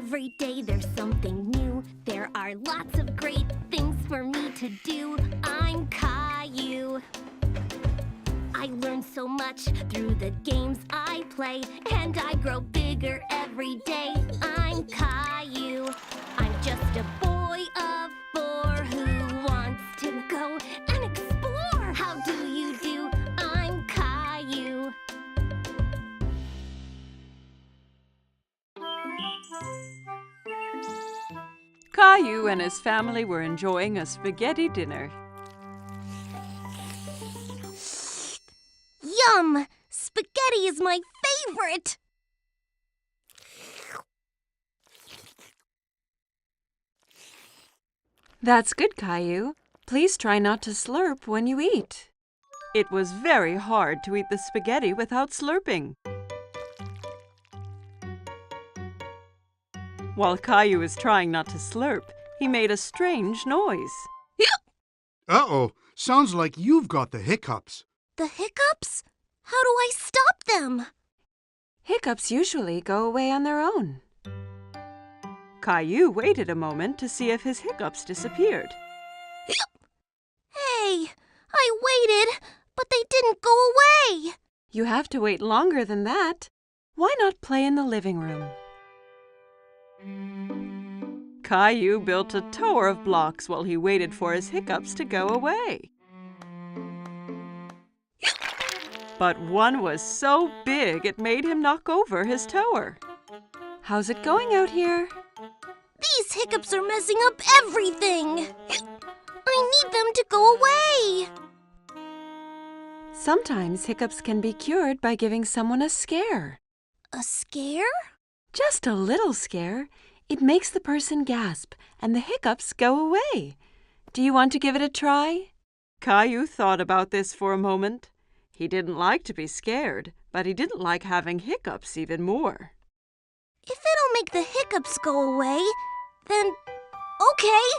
Every day there's something new. There are lots of great things for me to do. I'm Caillou. I learn so much through the games I play, and I grow bigger every day. I'm Caillou. I'm just a boy of 4 who wants to go and explore. How do you do? I'm Caillou. Caillou and his family were enjoying a spaghetti dinner. Yum! Spaghetti is my favorite! That's good, Caillou. Please try not to slurp when you eat. It was very hard to eat the spaghetti without slurping. While Caillou was trying not to slurp, he made a strange noise. Uh-oh, sounds like you've got the hiccups. The hiccups? How do I stop them? Hiccups usually go away on their own. Caillou waited a moment to see if his hiccups disappeared. Hey, I waited, but they didn't go away. You have to wait longer than that. Why not play in the living room? Caillou built a tower of blocks while he waited for his hiccups to go away. But one was so big it made him knock over his tower. How's it going out here? These hiccups are messing up everything. I need them to go away. Sometimes hiccups can be cured by giving someone a scare. A scare? Just a little scare. It makes the person gasp and the hiccups go away. Do you want to give it a try? Caillou thought about this for a moment. He didn't like to be scared, but he didn't like having hiccups even more. If it'll make the hiccups go away, then okay.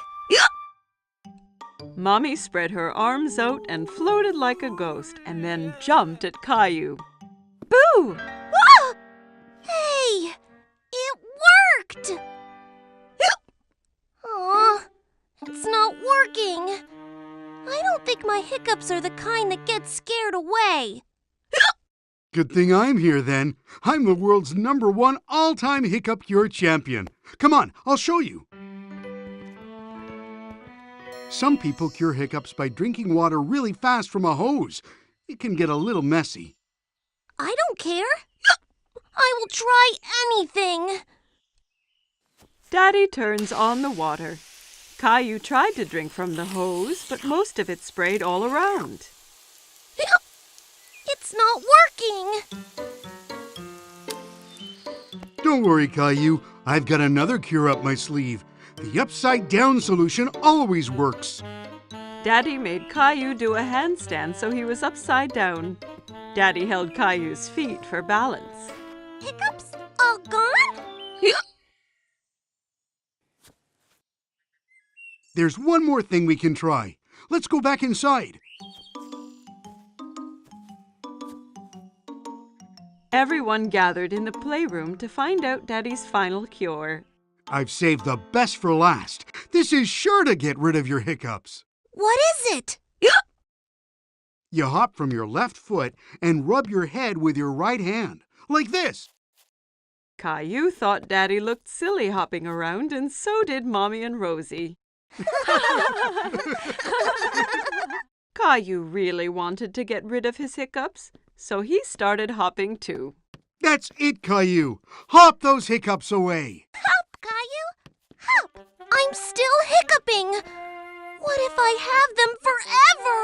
Mommy spread her arms out and floated like a ghost and then jumped at Caillou. Boo! Ah! Hey, it worked! Aw, it's not working. I don't think my hiccups are the kind that get scared away. Good thing I'm here then. I'm the world's #1 all-time hiccup cure champion. Come on, I'll show you. Some people cure hiccups by drinking water really fast from a hose. It can get a little messy. I don't care. I will try anything. Daddy turns on the water. Caillou tried to drink from the hose, but most of it sprayed all around. It's not working. Don't worry, Caillou. I've got another cure up my sleeve. The upside-down solution always works. Daddy made Caillou do a handstand so he was upside down. Daddy held Caillou's feet for balance. Hiccups all gone? There's one more thing we can try. Let's go back inside. Everyone gathered in the playroom to find out Daddy's final cure. I've saved the best for last. This is sure to get rid of your hiccups. What is it? You hop from your left foot and rub your head with your right hand, like this. Caillou thought Daddy looked silly hopping around, and so did Mommy and Rosie. Caillou really wanted to get rid of his hiccups, so he started hopping too. That's it, Caillou. Hop those hiccups away. Hop, Caillou, hop. I'm still hiccuping. What if I have them forever?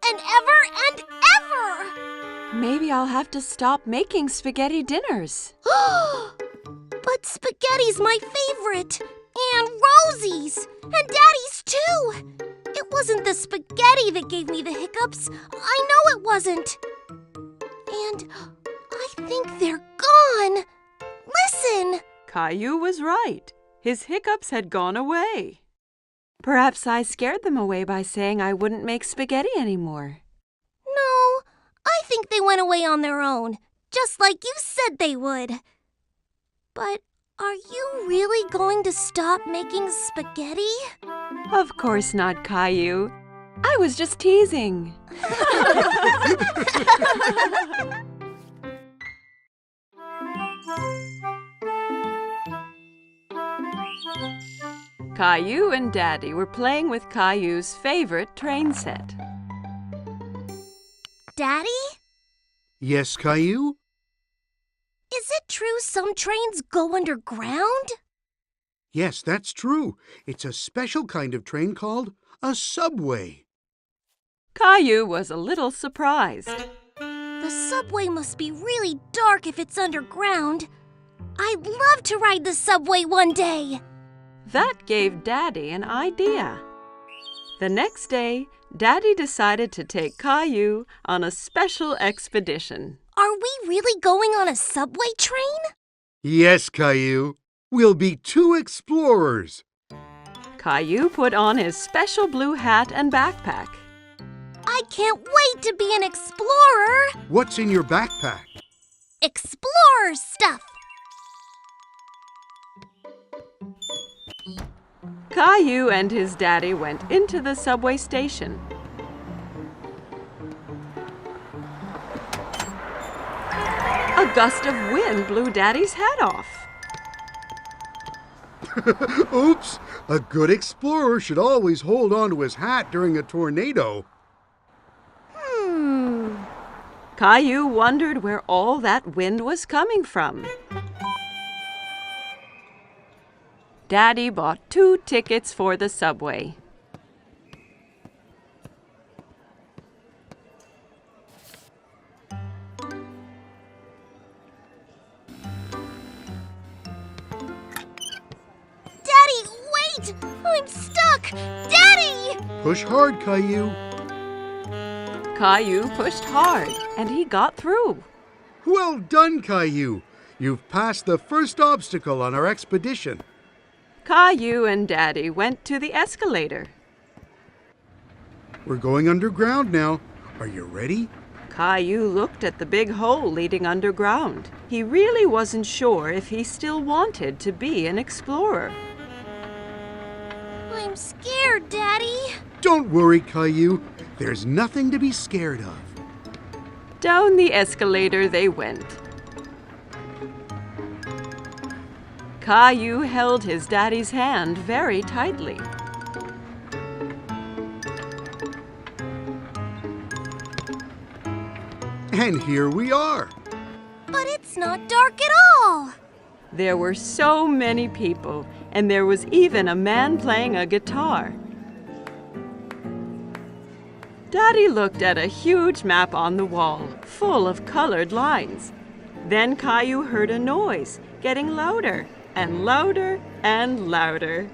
And ever. Maybe I'll have to stop making spaghetti dinners. But spaghetti's my favorite. And Rosie's. And Daddy's too. It wasn't the spaghetti that gave me the hiccups. I know it wasn't. And I think they're gone. Listen. Caillou was right. His hiccups had gone away. Perhaps I scared them away by saying I wouldn't make spaghetti anymore. No, I think they went away on their own, just like you said they would. But Are you really going to stop making spaghetti? Of course not, Caillou. I was just teasing. Caillou and Daddy were playing with Caillou's favorite train set. Daddy? Yes, Caillou? Is it true some trains go underground? Yes, that's true. It's a special kind of train called a subway. Caillou was a little surprised. The subway must be really dark if it's underground. I'd love to ride the subway one day. That gave Daddy an idea. The next day, Daddy decided to take Caillou on a special expedition. Are we really going on a subway train? Yes, Caillou. We'll be 2 explorers. Caillou put on his special blue hat and backpack. I can't wait to be an explorer. What's in your backpack? Explorer stuff. Caillou and his daddy went into the subway station. A gust of wind blew Daddy's hat off. Oops! A good explorer should always hold on to his hat during a tornado. Caillou wondered where all that wind was coming from. Daddy bought 2 tickets for the subway. Daddy, wait! I'm stuck! Daddy! Push hard, Caillou. Caillou pushed hard, and he got through. Well done, Caillou. You've passed the first obstacle on our expedition. Caillou and Daddy went to the escalator. We're going underground now. Are you ready? Caillou looked at the big hole leading underground. He really wasn't sure if he still wanted to be an explorer. I'm scared, Daddy. Don't worry, Caillou. There's nothing to be scared of. Down the escalator they went. Caillou held his daddy's hand very tightly. And here we are. But it's not dark at all. There were so many people, and there was even a man playing a guitar. Daddy looked at a huge map on the wall, full of colored lines. Then Caillou heard a noise, getting louder and louder and louder.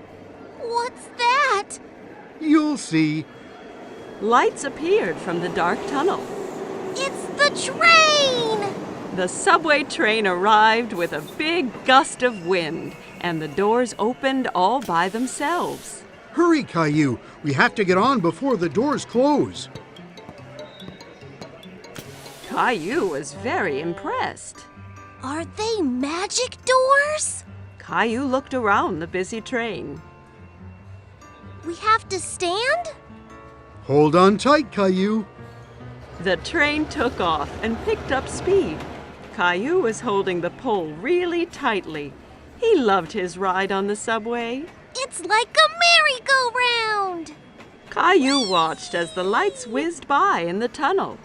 What's that? You'll see. Lights appeared from the dark tunnel. It's the train! The subway train arrived with a big gust of wind, and the doors opened all by themselves. Hurry, Caillou. We have to get on before the doors close. Caillou was very impressed. Are they magic doors? Caillou looked around the busy train. We have to stand? Hold on tight, Caillou. The train took off and picked up speed. Caillou was holding the pole really tightly. He loved his ride on the subway. It's like a merry-go-round! Caillou watched as the lights whizzed by in the tunnel.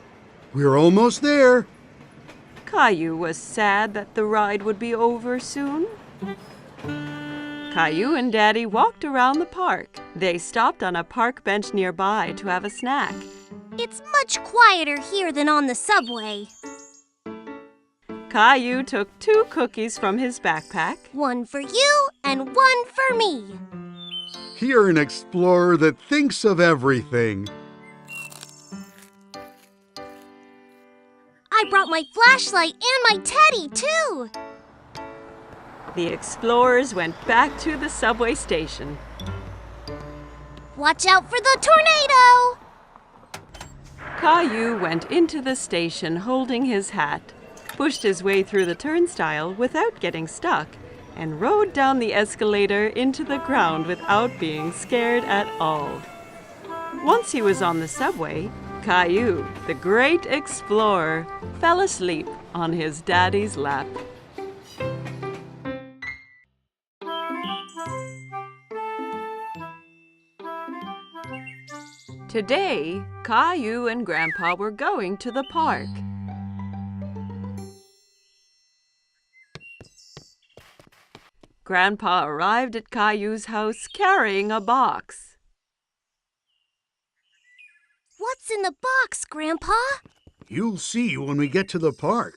We're almost there. Caillou was sad that the ride would be over soon. Caillou and Daddy walked around the park. They stopped on a park bench nearby to have a snack. It's much quieter here than on the subway. Caillou took 2 cookies from his backpack. One for you and one for me. You're an explorer that thinks of everything. I brought my flashlight and my teddy, too. The explorers went back to the subway station. Watch out for the tornado! Caillou went into the station holding his hat, pushed his way through the turnstile without getting stuck, and rode down the escalator into the ground without being scared at all. Once he was on the subway, Caillou, the great explorer, fell asleep on his daddy's lap. Today, Caillou and Grandpa were going to the park. Grandpa arrived at Caillou's house carrying a box. What's in the box, Grandpa? You'll see when we get to the park.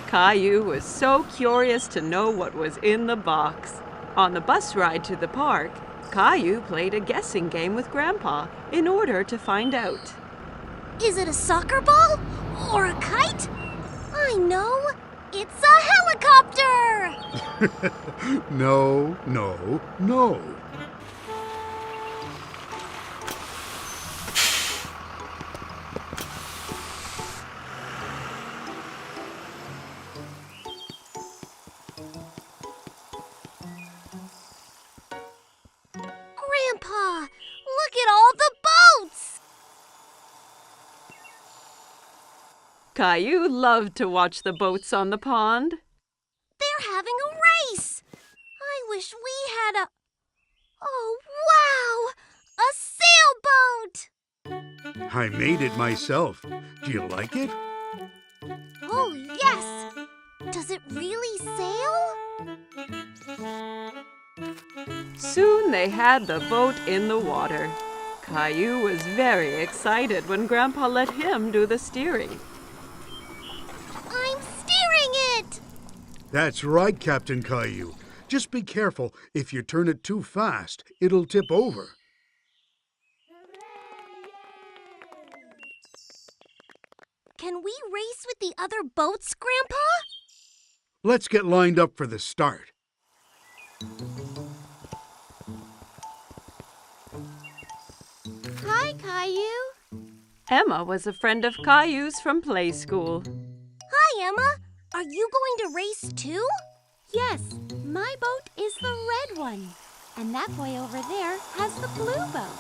Caillou was so curious to know what was in the box. On the bus ride to the park, Caillou played a guessing game with Grandpa in order to find out. Is it a soccer ball or a kite? I know. It's a helicopter! No, no, no. Grandpa, look at all the boats! Caillou loved to watch the boats on the pond. They're having a race! I wish we had a... Oh, wow! A sailboat! I made it myself. Do you like it? Oh, yes! Does it really sail? Soon they had the boat in the water. Caillou was very excited when Grandpa let him do the steering. I'm steering it! That's right, Captain Caillou. Just be careful. If you turn it too fast, it'll tip over. Can we race with the other boats, Grandpa? Let's get lined up for the start. Hi, Caillou. Emma was a friend of Caillou's from play school. Hi, Emma. Are you going to race too? Yes, my boat is the red one. And that boy over there has the blue boat.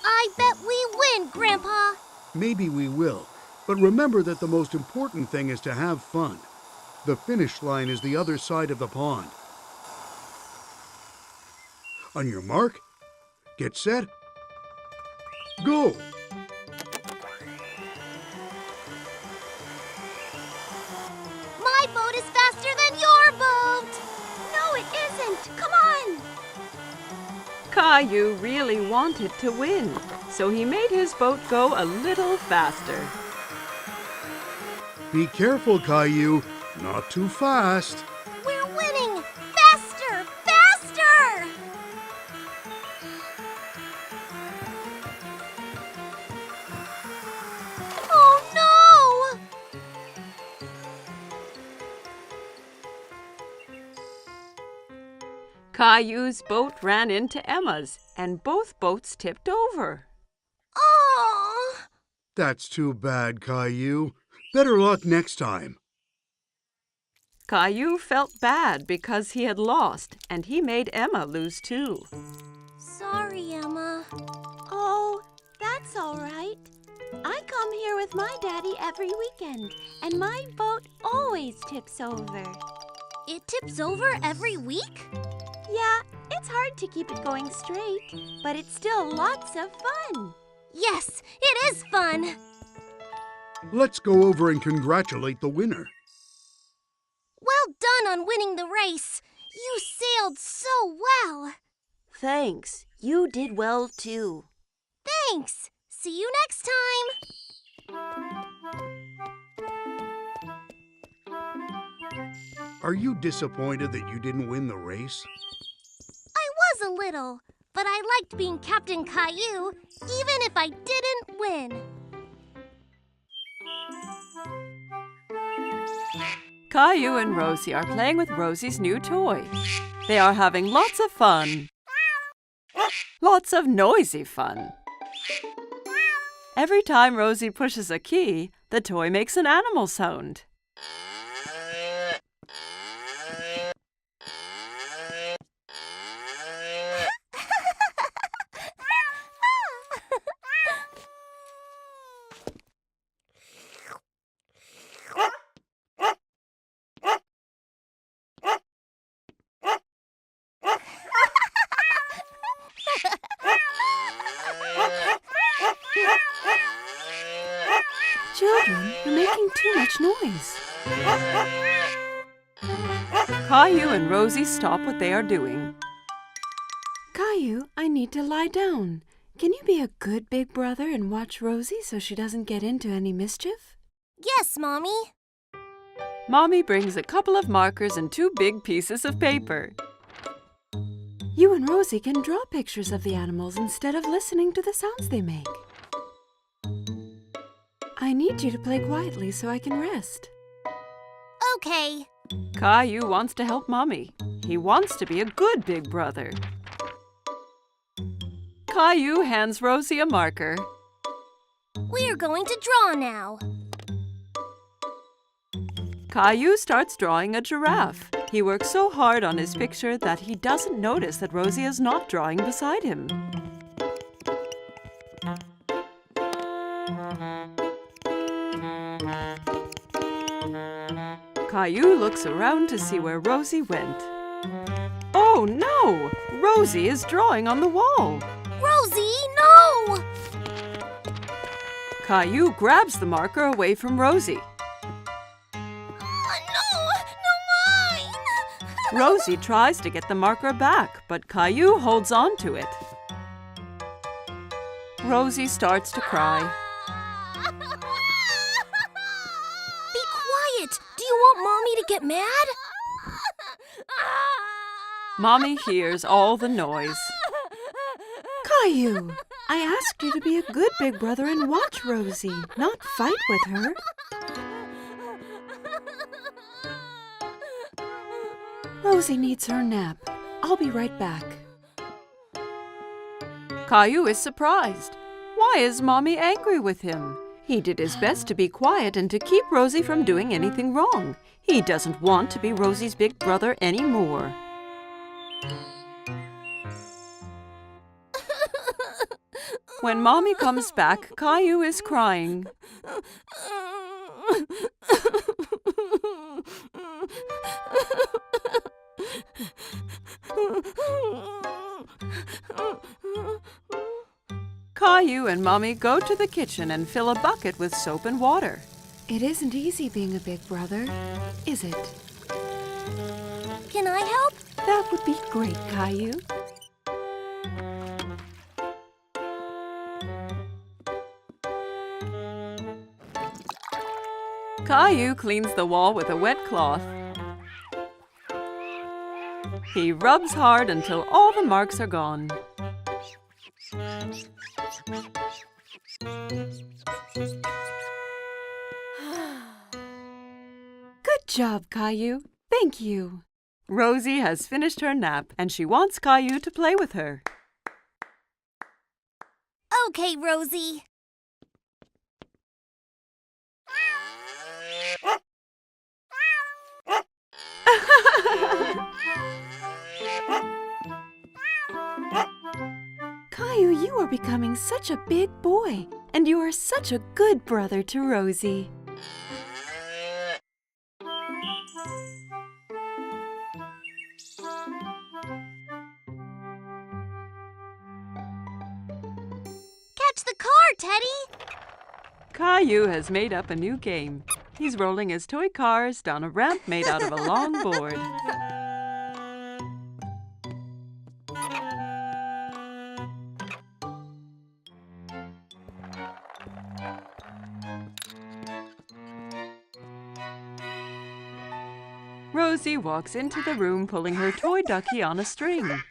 I bet we win, Grandpa. Maybe we will. But remember that the most important thing is to have fun. The finish line is the other side of the pond. On your mark, get set, go! My boat is faster than your boat. No, it isn't. Come on. Caillou really wanted to win, so he made his boat go a little faster. Be careful, Caillou. Not too fast. We're winning. Faster, faster! Oh, no! Caillou's boat ran into Emma's, and both boats tipped over. Oh! That's too bad, Caillou. Better luck next time. Caillou felt bad because he had lost, and he made Emma lose too. Sorry, Emma. Oh, that's all right. I come here with my daddy every weekend, and my boat always tips over. It tips over every week? Yeah, it's hard to keep it going straight, but it's still lots of fun. Yes, it is fun. Let's go over and congratulate the winner. Well done on winning the race. You sailed so well. Thanks. You did well, too. Thanks. See you next time. Are you disappointed that you didn't win the race? I was a little, but I liked being Captain Caillou, even if I didn't win. Caillou and Rosie are playing with Rosie's new toy. They are having lots of fun. Lots of noisy fun. Every time Rosie pushes a key, the toy makes an animal sound. Children, you're making too much noise. Caillou and Rosie stop what they are doing. Caillou, I need to lie down. Can you be a good big brother and watch Rosie so she doesn't get into any mischief? Yes, Mommy. Mommy brings a couple of markers and 2 big pieces of paper. You and Rosie can draw pictures of the animals instead of listening to the sounds they make. I need you to play quietly so I can rest. Okay. Caillou wants to help Mommy. He wants to be a good big brother. Caillou hands Rosie a marker. We're going to draw now. Caillou starts drawing a giraffe. He works so hard on his picture that he doesn't notice that Rosie is not drawing beside him. Caillou looks around to see where Rosie went. Oh no! Rosie is drawing on the wall. Rosie, no! Caillou grabs the marker away from Rosie. No mine! Rosie tries to get the marker back, but Caillou holds on to it. Rosie starts to cry. Be quiet! Do you want Mommy to get mad? Mommy hears all the noise. Caillou, I asked you to be a good big brother and watch Rosie, not fight with her. Rosie needs her nap. I'll be right back. Caillou is surprised. Why is Mommy angry with him? He did his best to be quiet and to keep Rosie from doing anything wrong. He doesn't want to be Rosie's big brother anymore. When Mommy comes back, Caillou is crying. Caillou and Mommy go to the kitchen and fill a bucket with soap and water. It isn't easy being a big brother, is it? Can I help? That would be great, Caillou. Caillou cleans the wall with a wet cloth. He rubs hard until all the marks are gone. Good job, Caillou. Thank you. Rosie has finished her nap and she wants Caillou to play with her. Okay, Rosie. Caillou, you are becoming such a big boy, and you are such a good brother to Rosie. Catch the car, Teddy! Caillou has made up a new game. He's rolling his toy cars down a ramp made out of a long board. Rosie walks into the room pulling her toy ducky on a string.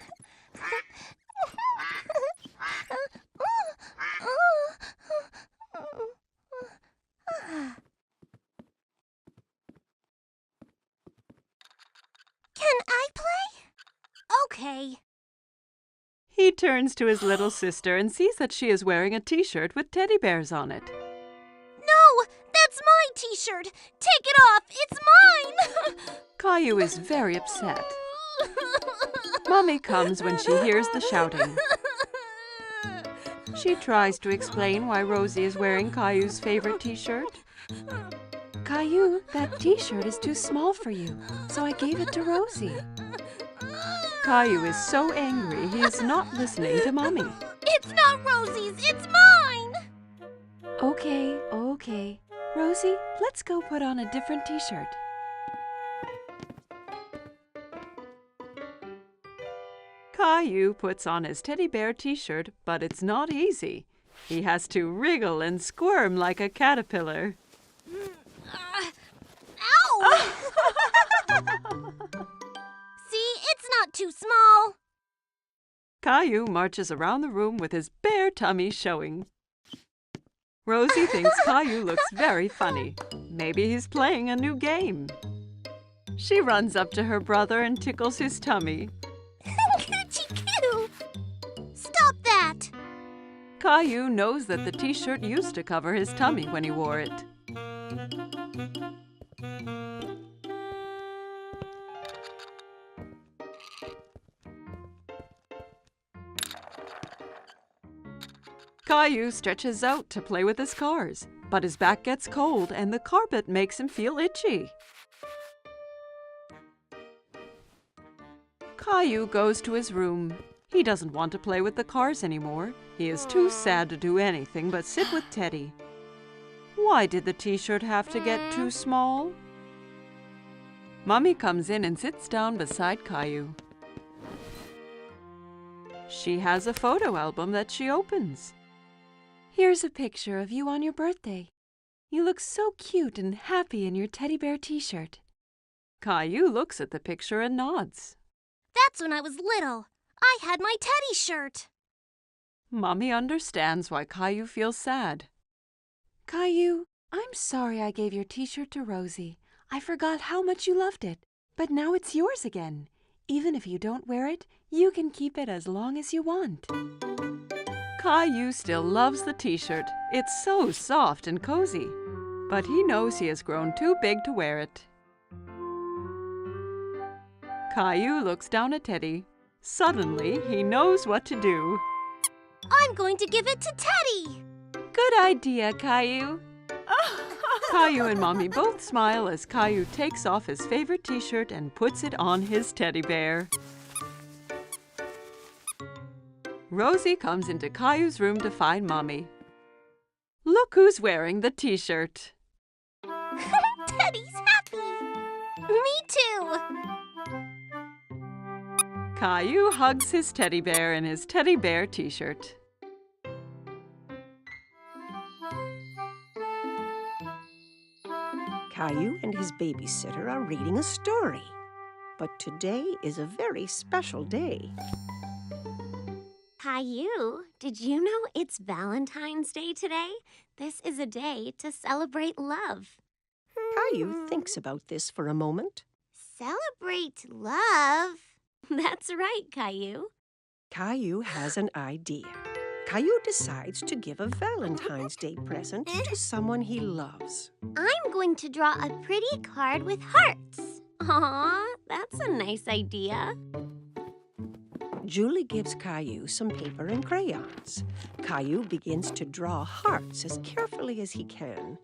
He turns to his little sister and sees that she is wearing a t-shirt with teddy bears on it. No, that's my t-shirt. Take it off. It's mine. Caillou is very upset. Mommy comes when she hears the shouting. She tries to explain why Rosie is wearing Caillou's favorite t-shirt. Caillou, that t-shirt is too small for you, so I gave it to Rosie. Caillou is so angry he is not listening to Mommy. It's not Rosie's. It's mine. Okay. Rosie, let's go put on a different t-shirt. Caillou puts on his teddy bear t-shirt, but it's not easy. He has to wriggle and squirm like a caterpillar. Ow! See, it's not too small. Caillou marches around the room with his bare tummy showing. Rosie thinks Caillou looks very funny. Maybe he's playing a new game. She runs up to her brother and tickles his tummy. Coochie-coo! Stop that! Caillou knows that the t-shirt used to cover his tummy when he wore it. Caillou stretches out to play with his cars, but his back gets cold and the carpet makes him feel itchy. Caillou goes to his room. He doesn't want to play with the cars anymore. He is too sad to do anything but sit with Teddy. Why did the t-shirt have to get too small? Mommy comes in and sits down beside Caillou. She has a photo album that she opens. Here's a picture of you on your birthday. You look so cute and happy in your teddy bear t-shirt. Caillou looks at the picture and nods. That's when I was little. I had my teddy shirt. Mommy understands why Caillou feels sad. Caillou, I'm sorry I gave your t-shirt to Rosie. I forgot how much you loved it. But now it's yours again. Even if you don't wear it, you can keep it as long as you want. Caillou still loves the t-shirt. It's so soft and cozy. But he knows he has grown too big to wear it. Caillou looks down at Teddy. Suddenly, he knows what to do. I'm going to give it to Teddy. Good idea, Caillou. Caillou and Mommy both smile as Caillou takes off his favorite t-shirt and puts it on his teddy bear. Rosie comes into Caillou's room to find Mommy. Look who's wearing the t-shirt. Teddy's happy. Me too. Caillou hugs his teddy bear in his teddy bear t-shirt. Caillou and his babysitter are reading a story. But today is a very special day. Caillou, did you know it's Valentine's Day today? This is a day to celebrate love. Caillou thinks about this for a moment. Celebrate love? That's right, Caillou. Caillou has an idea. Caillou decides to give a Valentine's Day present to someone he loves. I'm going to draw a pretty card with hearts. Aw, that's a nice idea. Julie gives Caillou some paper and crayons. Caillou begins to draw hearts as carefully as he can.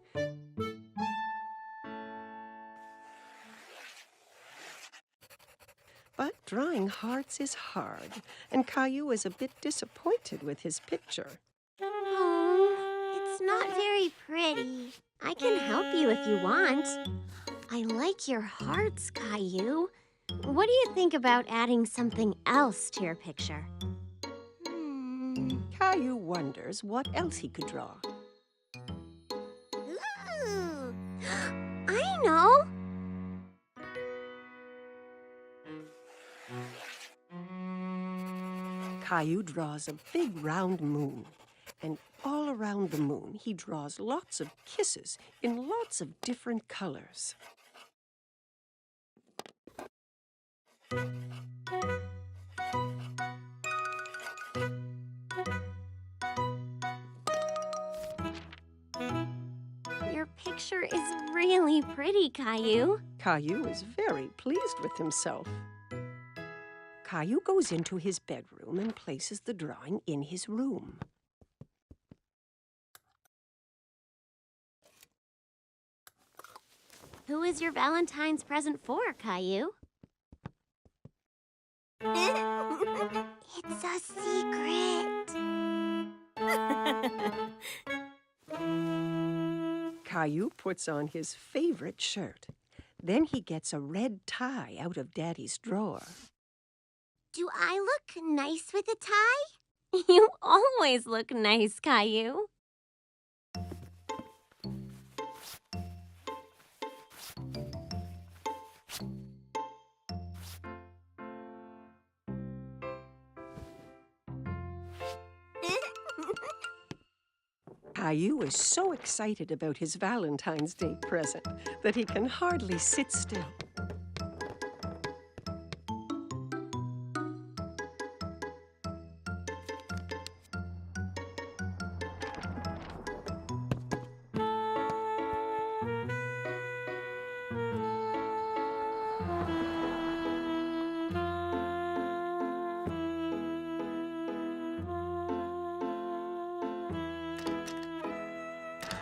But drawing hearts is hard, and Caillou is a bit disappointed with his picture. Oh, it's not very pretty. I can help you if you want. I like your hearts, Caillou. What do you think about adding something else to your picture? Caillou wonders what else he could draw. Ooh, I know. Caillou draws a big round moon, and all around the moon he draws lots of kisses in lots of different colors. picture is really pretty, Caillou. Caillou is very pleased with himself. Caillou goes into his bedroom and places the drawing in his room. Who is your Valentine's present for, Caillou? It's a secret. Caillou puts on his favorite shirt. Then he gets a red tie out of Daddy's drawer. Do I look nice with a tie? You always look nice, Caillou. Caillou is so excited about his Valentine's Day present that he can hardly sit still.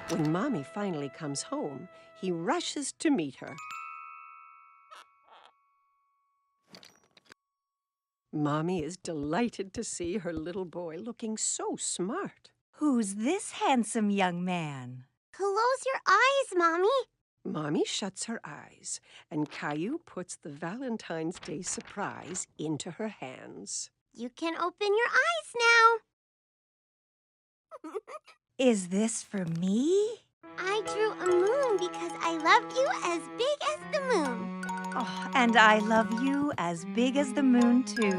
When Mommy finally comes home, he rushes to meet her. Mommy is delighted to see her little boy looking so smart. Who's this handsome young man? Close your eyes, Mommy. Mommy shuts her eyes, and Caillou puts the Valentine's Day surprise into her hands. You can open your eyes now. Is this for me? I drew a moon because I loved you as big as the moon. Oh, and I love you as big as the moon, too.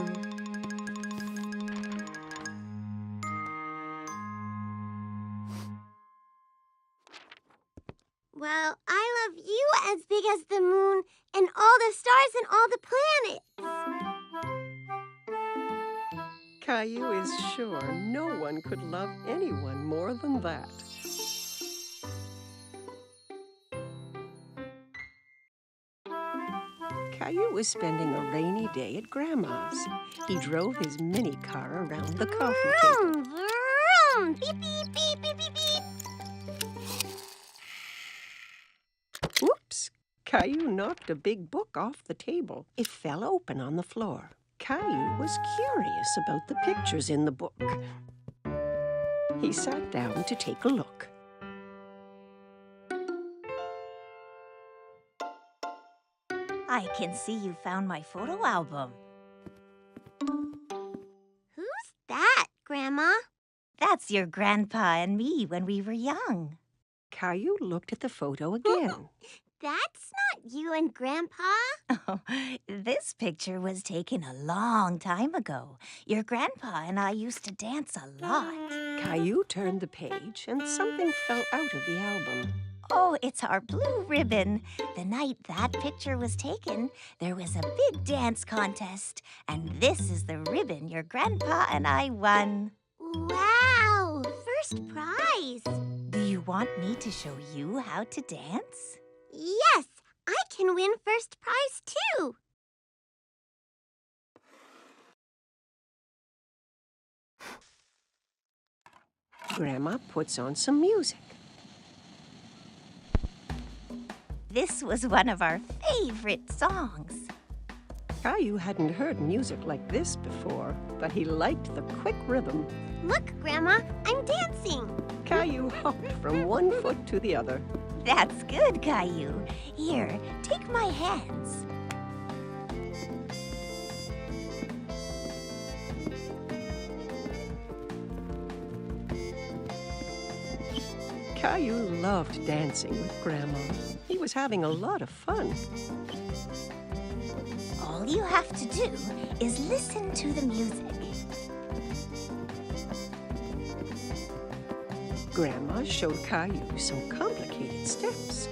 Well, I love you as big as the moon and all the stars and all the planets. Caillou is sure no one could love anyone more than that. Caillou was spending a rainy day at Grandma's. He drove his mini car around the coffee table. Vroom, vroom. Beep, beep, beep, beep, beep, beep. Whoops! Caillou knocked a big book off the table. It fell open on the floor. Caillou was curious about the pictures in the book. He sat down to take a look. I can see you found my photo album. Who's that, Grandma? That's your grandpa and me when we were young. Caillou looked at the photo again. That's not you and Grandpa. Oh, this picture was taken a long time ago. Your grandpa and I used to dance a lot. Caillou turned the page and something fell out of the album. Oh, it's our blue ribbon. The night that picture was taken, there was a big dance contest. And this is the ribbon your grandpa and I won. Wow, first prize. Do you want me to show you how to dance? Yes, I can win first prize too. Grandma puts on some music. This was one of our favorite songs. Caillou hadn't heard music like this before, but he liked the quick rhythm. Look, Grandma, I'm dancing. Caillou hopped from one foot to the other. That's good, Caillou. Here, take my hands. Caillou loved dancing with Grandma. He was having a lot of fun. All you have to do is listen to the music. Grandma showed Caillou some complicated steps.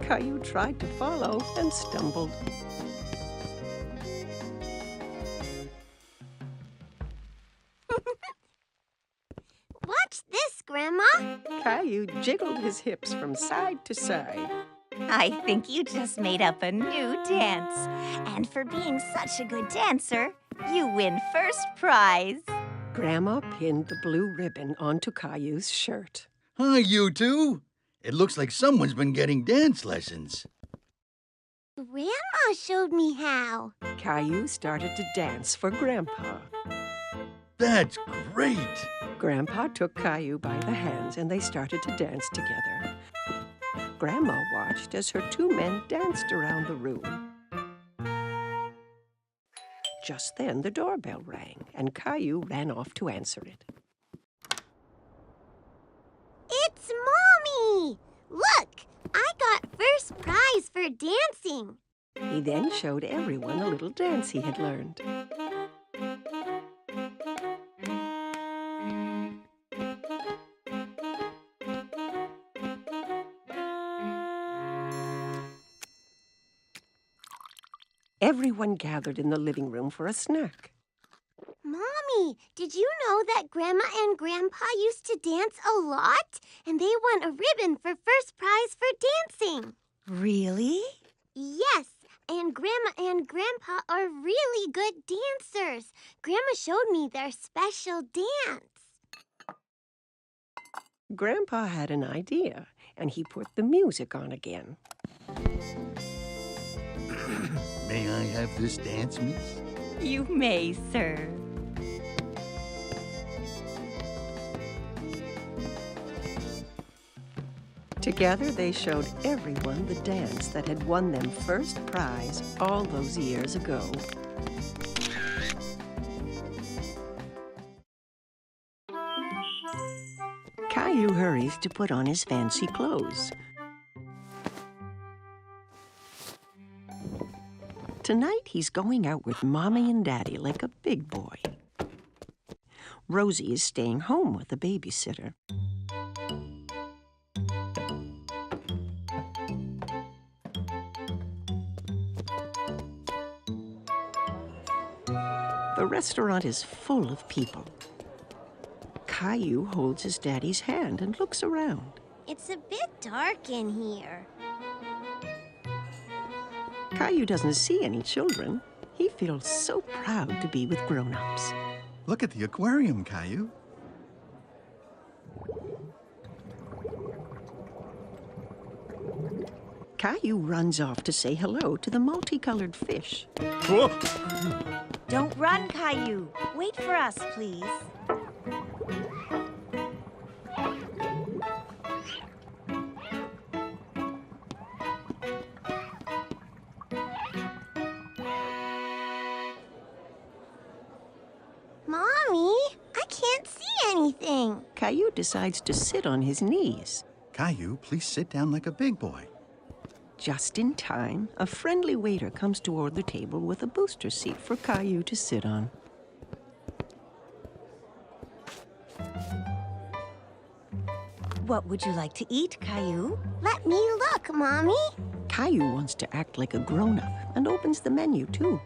Caillou tried to follow and stumbled. Grandma? Caillou jiggled his hips from side to side. I think you just made up a new dance. And for being such a good dancer, you win first prize. Grandma pinned the blue ribbon onto Caillou's shirt. Hi, you two. It looks like someone's been getting dance lessons. Grandma showed me how. Caillou started to dance for Grandpa. That's great. Grandpa took Caillou by the hands and they started to dance together. Grandma watched as her two men danced around the room. Just then the doorbell rang and Caillou ran off to answer it. It's Mommy! Look, I got first prize for dancing. He then showed everyone a little dance he had learned. Everyone gathered in the living room for a snack. Mommy, did you know that Grandma and Grandpa used to dance a lot? And they won a ribbon for first prize for dancing. Really? Yes, and Grandma and Grandpa are really good dancers. Grandma showed me their special dance. Grandpa had an idea, and he put the music on again. May I have this dance, miss? You may, sir. Together, they showed everyone the dance that had won them first prize all those years ago. Caillou hurries to put on his fancy clothes. Tonight, he's going out with Mommy and Daddy like a big boy. Rosie is staying home with a babysitter. The restaurant is full of people. Caillou holds his daddy's hand and looks around. It's a bit dark in here. Caillou doesn't see any children. He feels so proud to be with grown-ups. Look at the aquarium, Caillou. Caillou runs off to say hello to the multicolored fish. Don't run, Caillou. Wait for us, please. Mommy, I can't see anything. Caillou decides to sit on his knees. Caillou, please sit down like a big boy. Just in time, a friendly waiter comes toward the table with a booster seat for Caillou to sit on. What would you like to eat, Caillou? Let me look, Mommy. Caillou wants to act like a grown-up and opens the menu, too.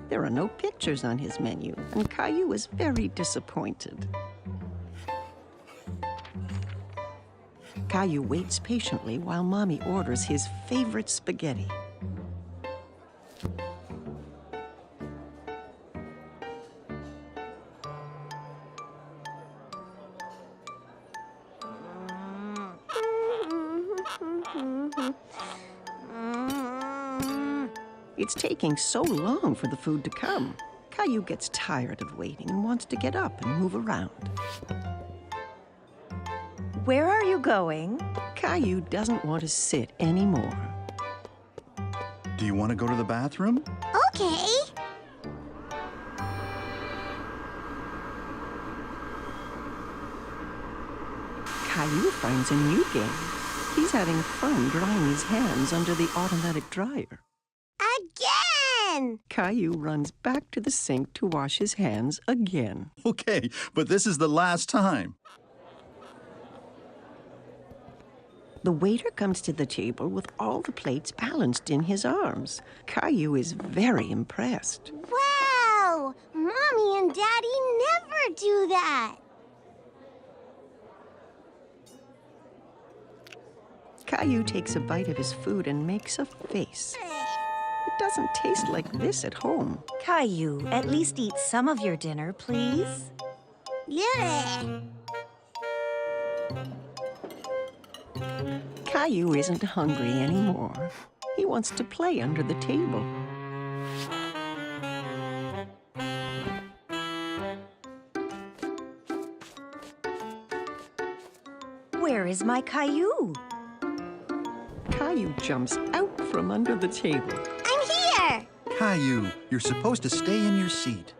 There are no pictures on his menu, and Caillou is very disappointed. Caillou waits patiently while Mommy orders his favorite spaghetti. It's taking so long for the food to come. Caillou gets tired of waiting and wants to get up and move around. Where are you going? Caillou doesn't want to sit anymore. Do you want to go to the bathroom? Okay. Caillou finds a new game. He's having fun drying his hands under the automatic dryer. Again! Caillou runs back to the sink to wash his hands again. Okay, but this is the last time. The waiter comes to the table with all the plates balanced in his arms. Caillou is very impressed. Wow! Mommy and Daddy never do that. Caillou takes a bite of his food and makes a face. It doesn't taste like this at home. Caillou, at least eat some of your dinner, please. Yeah. Caillou isn't hungry anymore. He wants to play under the table. Where is my Caillou? Caillou jumps out from under the table. I'm here. Caillou, you're supposed to stay in your seat.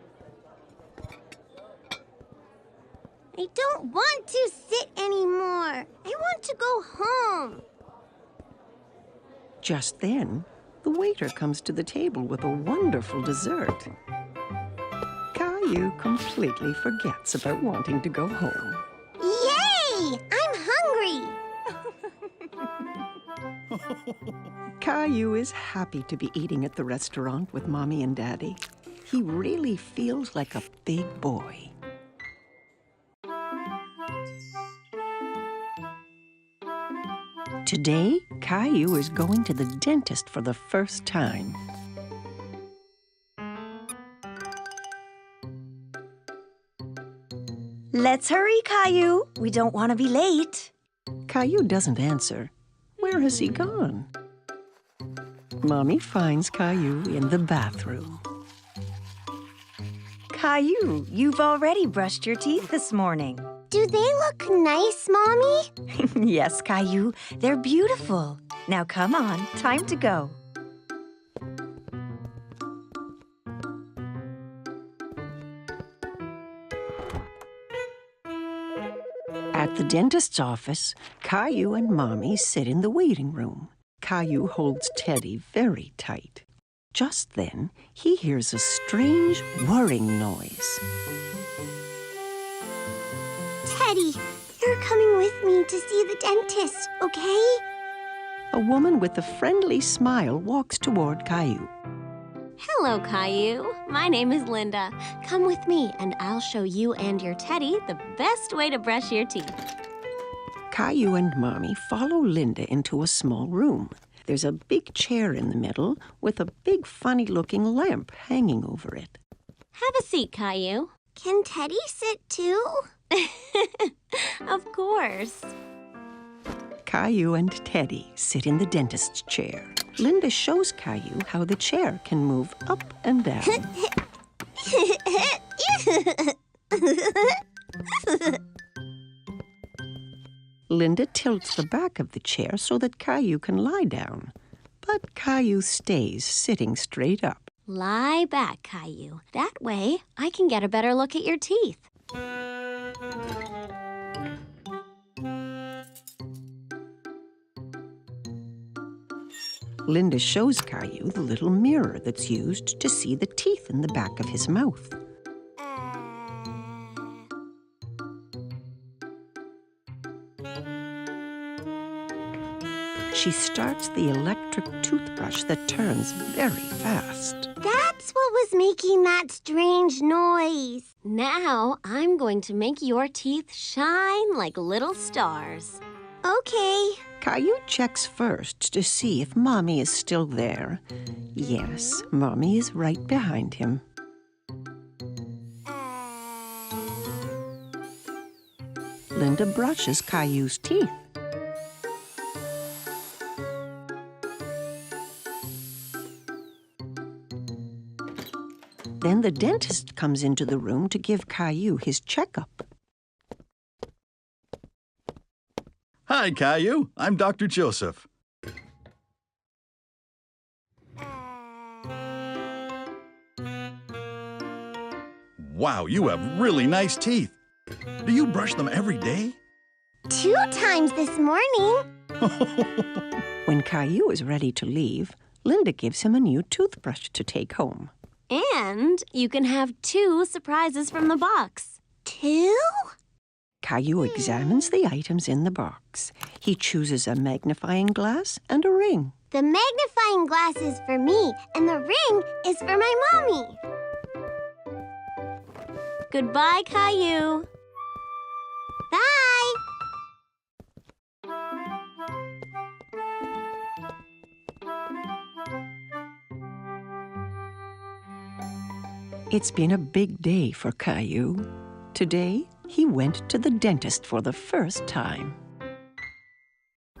I don't want to sit anymore. I want to go home. Just then, the waiter comes to the table with a wonderful dessert. Caillou completely forgets about wanting to go home. Yay! I'm hungry. Caillou is happy to be eating at the restaurant with Mommy and Daddy. He really feels like a big boy. Today, Caillou is going to the dentist for the first time. Let's hurry, Caillou. We don't want to be late. Caillou doesn't answer. Where has he gone? Mommy finds Caillou in the bathroom. Caillou, you've already brushed your teeth this morning. Do they look nice, Mommy? Yes, Caillou, they're beautiful. Now come on, time to go. At the dentist's office, Caillou and Mommy sit in the waiting room. Caillou holds Teddy very tight. Just then, he hears a strange whirring noise. Teddy, you're coming with me to see the dentist, okay? A woman with a friendly smile walks toward Caillou. Hello, Caillou. My name is Linda. Come with me, and I'll show you and your Teddy the best way to brush your teeth. Caillou and Mommy follow Linda into a small room. There's a big chair in the middle with a big funny-looking lamp hanging over it. Have a seat, Caillou. Can Teddy sit too? Of course. Caillou and Teddy sit in the dentist's chair. Linda shows Caillou how the chair can move up and down. Linda tilts the back of the chair so that Caillou can lie down. But Caillou stays sitting straight up. Lie back, Caillou. That way, I can get a better look at your teeth. Linda shows Caillou the little mirror that's used to see the teeth in the back of his mouth. She starts the electric toothbrush that turns very fast. That's what was making that strange noise. Now, I'm going to make your teeth shine like little stars. Okay. Caillou checks first to see if Mommy is still there. Yes, Mommy is right behind him. Linda brushes Caillou's teeth. Then the dentist comes into the room to give Caillou his checkup. Hi, Caillou. I'm Dr. Joseph. Wow, you have really nice teeth. Do you brush them every day? 2 times this morning. When Caillou is ready to leave, Linda gives him a new toothbrush to take home. And you can have 2 surprises from the box. 2? Caillou examines the items in the box. He chooses a magnifying glass and a ring. The magnifying glass is for me, and the ring is for my mommy. Goodbye, Caillou. Bye. It's been a big day for Caillou. Today, he went to the dentist for the first time.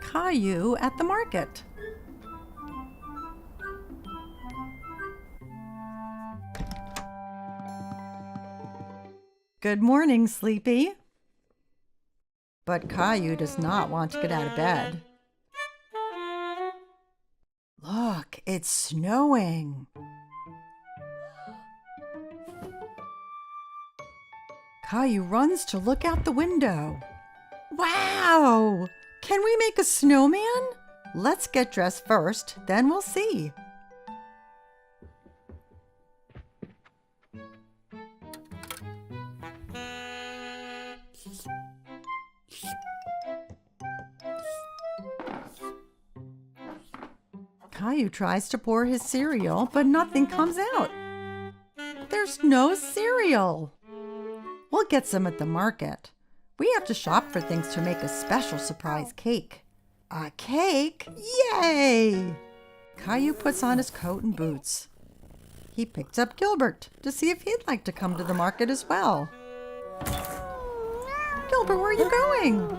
Caillou at the Market. Good morning, Sleepy. But Caillou does not want to get out of bed. Look, it's snowing. Caillou runs to look out the window. Wow! Can we make a snowman? Let's get dressed first, then we'll see. Caillou tries to pour his cereal, but nothing comes out. There's no cereal. We'll get some at the market. We have to shop for things to make a special surprise cake. A cake? Yay! Caillou puts on his coat and boots. He picked up Gilbert to see if he'd like to come to the market as well. Gilbert, where are you going?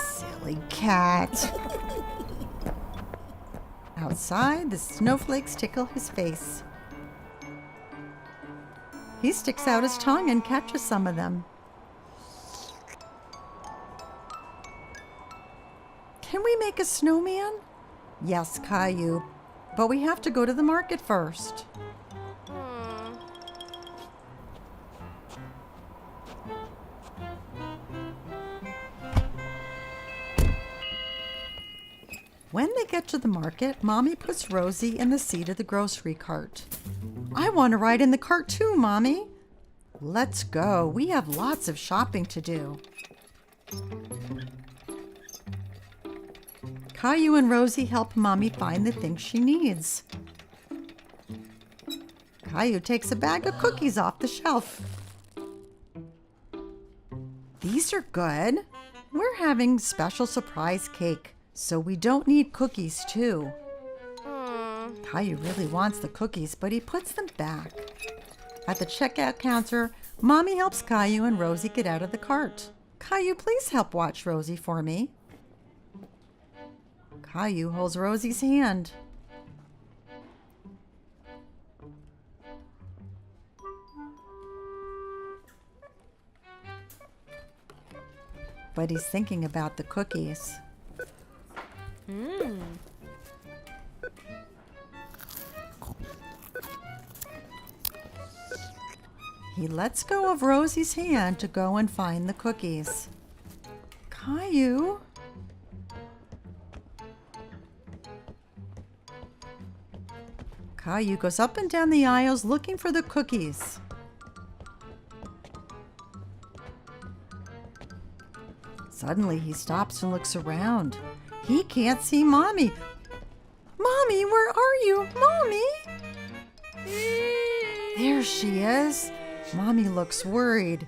Silly cat. Outside, the snowflakes tickle his face. He sticks out his tongue and catches some of them. Can we make a snowman? Yes, Caillou, but we have to go to the market first. When they get to the market, Mommy puts Rosie in the seat of the grocery cart. I want to ride in the cart too, Mommy. Let's go. We have lots of shopping to do. Caillou and Rosie help Mommy find the things she needs. Caillou takes a bag of cookies off the shelf. These are good. We're having special surprise cake, so we don't need cookies too. Caillou really wants the cookies, but he puts them back. At the checkout counter, Mommy helps Caillou and Rosie get out of the cart. Caillou, please help watch Rosie for me. Caillou holds Rosie's hand. But he's thinking about the cookies. He lets go of Rosie's hand to go and find the cookies. Caillou? Caillou goes up and down the aisles looking for the cookies. Suddenly he stops and looks around. He can't see Mommy. Mommy, where are you? Mommy? There she is. Mommy looks worried.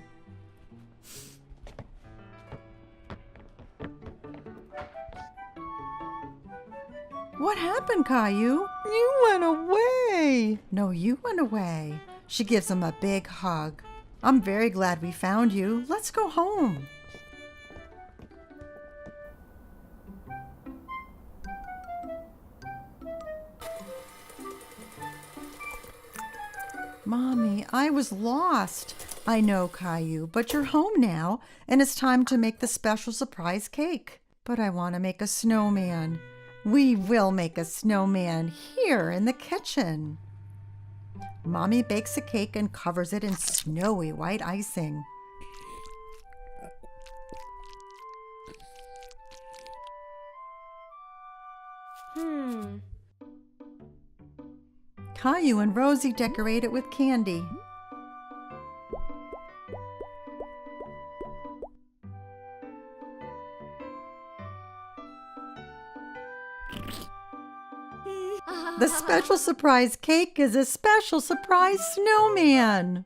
What happened, Caillou? You went away. No, you went away. She gives him a big hug. I'm very glad we found you. Let's go home. Mommy, I was lost. I know, Caillou, but you're home now, and it's time to make the special surprise cake. But I want to make a snowman. We will make a snowman here in the kitchen. Mommy bakes a cake and covers it in snowy white icing. Caillou and Rosie decorate it with candy. The special surprise cake is a special surprise snowman.